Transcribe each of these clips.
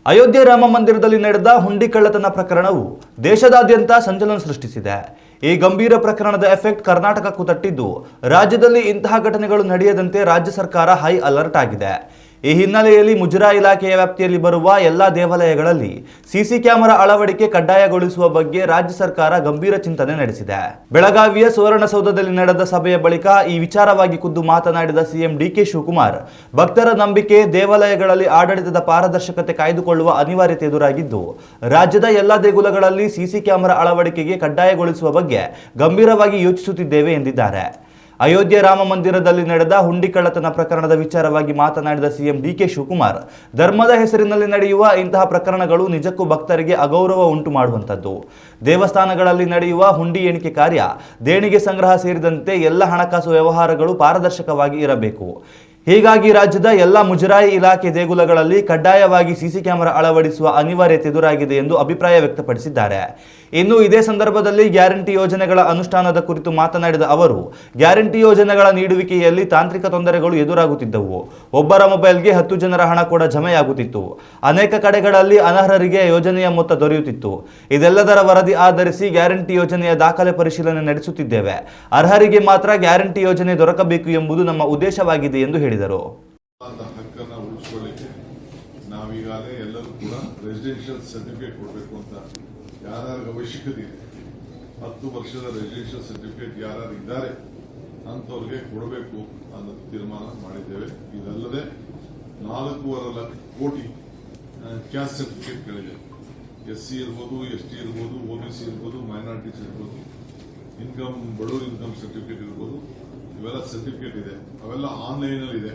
ಅಯೋಧ್ಯೆ ರಾಮ ಮಂದಿರದಲ್ಲಿ ನಡೆದ ಹುಂಡಿ ಕಳ್ಳತನ ಪ್ರಕರಣವು ದೇಶದಾದ್ಯಂತ ಸಂಚಲನ ಸೃಷ್ಟಿಸಿದೆ. ಈ ಗಂಭೀರ ಪ್ರಕರಣದ ಎಫೆಕ್ಟ್ ಕರ್ನಾಟಕಕ್ಕೂ ತಟ್ಟಿದ್ದು, ರಾಜ್ಯದಲ್ಲಿ ಇಂತಹ ಘಟನೆಗಳು ನಡೆಯದಂತೆ ರಾಜ್ಯ ಸರ್ಕಾರ ಹೈ ಅಲರ್ಟ್ ಆಗಿದೆ. ಈ ಹಿನ್ನೆಲೆಯಲ್ಲಿ ಮುಜರಾಯಿ ಇಲಾಖೆಯ ವ್ಯಾಪ್ತಿಯಲ್ಲಿ ಬರುವ ಎಲ್ಲಾ ದೇವಾಲಯಗಳಲ್ಲಿ ಸಿಸಿ ಕ್ಯಾಮೆರಾ ಅಳವಡಿಕೆ ಕಡ್ಡಾಯಗೊಳಿಸುವ ಬಗ್ಗೆ ರಾಜ್ಯ ಸರ್ಕಾರ ಗಂಭೀರ ಚಿಂತನೆ ನಡೆಸಿದೆ. ಬೆಳಗಾವಿಯ ಸುವರ್ಣಸೌಧದಲ್ಲಿ ನಡೆದ ಸಭೆಯ ಬಳಿಕ ಈ ವಿಚಾರವಾಗಿ ಖುದ್ದು ಮಾತನಾಡಿದ ಸಿಎಂ ಡಿಕೆ ಶಿವಕುಮಾರ್, ಭಕ್ತರ ನಂಬಿಕೆ, ದೇವಾಲಯಗಳಲ್ಲಿ ಆಡಳಿತದ ಪಾರದರ್ಶಕತೆ ಕಾಯ್ದುಕೊಳ್ಳುವ ಅನಿವಾರ್ಯತೆ ಎದುರಾಗಿದ್ದು, ರಾಜ್ಯದ ಎಲ್ಲಾ ದೇಗುಲಗಳಲ್ಲಿ ಸಿಸಿ ಕ್ಯಾಮೆರಾ ಅಳವಡಿಕೆಗೆ ಕಡ್ಡಾಯಗೊಳಿಸುವ ಬಗ್ಗೆ ಗಂಭೀರವಾಗಿ ಯೋಚಿಸುತ್ತಿದ್ದೇವೆ ಎಂದಿದ್ದಾರೆ. ಅಯೋಧ್ಯೆ ರಾಮ ಮಂದಿರದಲ್ಲಿ ನಡೆದ ಹುಂಡಿ ಕಳ್ಳತನ ಪ್ರಕರಣದ ವಿಚಾರವಾಗಿ ಮಾತನಾಡಿದ ಸಿಎಂ ಡಿಕೆ ಶಿವಕುಮಾರ್, ಧರ್ಮದ ಹೆಸರಿನಲ್ಲಿ ನಡೆಯುವ ಇಂತಹ ಪ್ರಕರಣಗಳು ನಿಜಕ್ಕೂ ಭಕ್ತರಿಗೆ ಅಗೌರವ ಉಂಟು ಮಾಡುವಂಥದ್ದು. ದೇವಸ್ಥಾನಗಳಲ್ಲಿ ನಡೆಯುವ ಹುಂಡಿ ಎಣಿಕೆ ಕಾರ್ಯ, ದೇಣಿಗೆ ಸಂಗ್ರಹ ಸೇರಿದಂತೆ ಎಲ್ಲ ಹಣಕಾಸು ವ್ಯವಹಾರಗಳು ಪಾರದರ್ಶಕವಾಗಿ ಇರಬೇಕು. ಹೀಗಾಗಿ ರಾಜ್ಯದ ಎಲ್ಲ ಮುಜರಾಯಿ ಇಲಾಖೆ ದೇಗುಲಗಳಲ್ಲಿ ಕಡ್ಡಾಯವಾಗಿ ಸಿಸಿ ಕ್ಯಾಮೆರಾ ಅಳವಡಿಸುವ ಅನಿವಾರ್ಯತೆ ಎದುರಾಗಿದೆ ಎಂದು ಅಭಿಪ್ರಾಯ ವ್ಯಕ್ತಪಡಿಸಿದ್ದಾರೆ. ಇನ್ನು ಇದೇ ಸಂದರ್ಭದಲ್ಲಿ ಗ್ಯಾರಂಟಿ ಯೋಜನೆಗಳ ಅನುಷ್ಠಾನದ ಕುರಿತು ಮಾತನಾಡಿದ ಅವರು, ಗ್ಯಾರಂಟಿ ಯೋಜನೆಗಳ ನೀಡುವಿಕೆಯಲ್ಲಿ ತಾಂತ್ರಿಕ ತೊಂದರೆಗಳು ಎದುರಾಗುತ್ತಿದ್ದವು. ಒಬ್ಬರ ಮೊಬೈಲ್ಗೆ 10 ಜನರ ಹಣ ಕೂಡ ಜಮೆಯಾಗುತ್ತಿತ್ತು. ಅನೇಕ ಕಡೆಗಳಲ್ಲಿ ಅನರ್ಹರಿಗೆ ಯೋಜನೆಯ ಮೊತ್ತ ದೊರೆಯುತ್ತಿತ್ತು. ಇದೆಲ್ಲದರ ವರದಿ ಆಧರಿಸಿ ಗ್ಯಾರಂಟಿ ಯೋಜನೆಯ ದಾಖಲೆ ಪರಿಶೀಲನೆ ನಡೆಸುತ್ತಿದ್ದೇವೆ. ಅರ್ಹರಿಗೆ ಮಾತ್ರ ಗ್ಯಾರಂಟಿ ಯೋಜನೆ ದೊರಕಬೇಕು ಎಂಬುದು ನಮ್ಮ ಉದ್ದೇಶವಾಗಿದೆ ಎಂದು ಹೇಳಿದರು. ಹಕ್ಕನ್ನು ಉಳಿಸಿಕೊಳ್ಳಿಕ್ಕೆ ನಾವೀಗಾಗಲೇ ಎಲ್ಲರೂ ಕೂಡ ರೆಸಿಡೆನ್ಷಿಯಲ್ ಸರ್ಟಿಫಿಕೇಟ್ ಕೊಡಬೇಕು ಅಂತ ಯಾರ್ಯಾರಿಗೆ ಅವಶ್ಯಕತೆ ಇದೆ, 10 ವರ್ಷದ ರೆಸಿಡೆನ್ಷಿಯಲ್ ಸರ್ಟಿಫಿಕೇಟ್ ಯಾರ್ಯಾರು ಇದ್ದಾರೆ ಅಂಥವ್ರಿಗೆ ಕೊಡಬೇಕು ಅನ್ನೋ ತೀರ್ಮಾನ ಮಾಡಿದ್ದೇವೆ. ಇದಲ್ಲದೆ 4.25 ಕೋಟಿ ಕ್ಯಾಸ್ಟ್ ಸರ್ಟಿಫಿಕೇಟ್ಗಳಿದೆ. SC ಇರ್ಬೋದು, ST ಇರ್ಬೋದು, OBC ಇರ್ಬೋದು, ಮೈನಾರಿಟೀಸ್ ಇರ್ಬೋದು, ಬಡವರು ಇನ್ಕಮ್ ಸರ್ಟಿಫಿಕೇಟ್ ಇರ್ಬೋದು, ಇವೆಲ್ಲ ಸರ್ಟಿಫಿಕೇಟ್ ಇದೆ. ಅವೆಲ್ಲ ಆನ್ಲೈನಲ್ಲಿ ಇದೆ.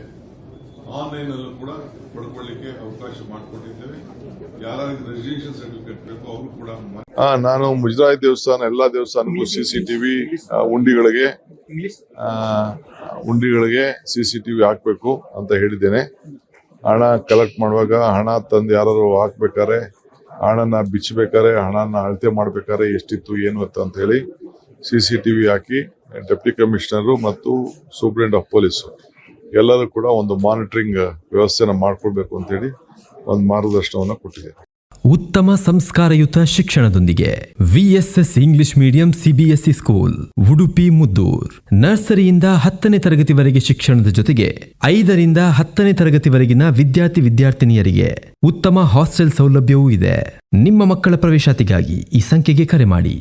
ಆನ್ಲೈನಲ್ಲೂ ಕೂಡ ಪಡ್ಕೊಳ್ಳಿಕ್ಕೆ ಅವಕಾಶ ಮಾಡಿಕೊಟ್ಟಿದ್ದೇವೆ. ಯಾರಿಗೆ ರೆಸಿಡೆನ್ಷಿಯಲ್ ಸರ್ಟಿಫಿಕೇಟ್ ಬೇಕು ಅವರು ಕೂಡ. ನಾನು ಮುಜರಾಯಿ ದೇವಸ್ಥಾನ ಎಲ್ಲಾ ದೇವಸ್ಥಾನಕ್ಕೂ CCTV ಉಂಡಿಗಳಿಗೆ CCTV ಹಾಕಬೇಕು ಅಂತ ಹೇಳಿದ್ದೇನೆ. ಹಣ ಕಲೆಕ್ಟ್ ಮಾಡುವಾಗ, ಹಣ ತಂದು ಯಾರು ಹಾಕ್ಬೇಕಾರೆ, ಹಣನ ಬಿಚ್ಚಬೇಕಾರೆ, ಹಣನ ಅಳತೆ ಮಾಡ್ಬೇಕಾದ್ರೆ ಎಷ್ಟಿತ್ತು ಏನು ಅಂತ ಹೇಳಿ CCTV ಹಾಕಿ ಡೆಪ್ಟಿ ಕಮಿಷನರು ಮತ್ತು ಸೂಪರಿಂಟೆಂಡೆಂಟ್ ಆಫ್ ಪೊಲೀಸ್ ಎಲ್ಲರೂ ಕೂಡ ಒಂದು ಮಾನಿಟರಿಂಗ್ ವ್ಯವಸ್ಥೆನ ಮಾಡ್ಕೊಳ್ಬೇಕು ಅಂತ ಹೇಳಿ ಒಂದು ಮಾರ್ಗದರ್ಶನವನ್ನು ಕೊಟ್ಟಿದೆ. ಉತ್ತಮ ಸಂಸ್ಕಾರಯುತ ಶಿಕ್ಷಣದೊಂದಿಗೆ VSS English medium CBSE school, Udupi Muddur. ನರ್ಸರಿಯಿಂದ 10ನೇ ತರಗತಿವರೆಗೆ ಶಿಕ್ಷಣದ ಜೊತೆಗೆ 5ರಿಂದ 10ನೇ ತರಗತಿವರೆಗಿನ ವಿದ್ಯಾರ್ಥಿನಿಯರಿಗೆ ಉತ್ತಮ ಹಾಸ್ಟೆಲ್ ಸೌಲಭ್ಯವೂ ಇದೆ. ನಿಮ್ಮ ಮಕ್ಕಳ ಪ್ರವೇಶಾತಿಗಾಗಿ ಈ ಸಂಖ್ಯೆಗೆ ಕರೆ ಮಾಡಿ.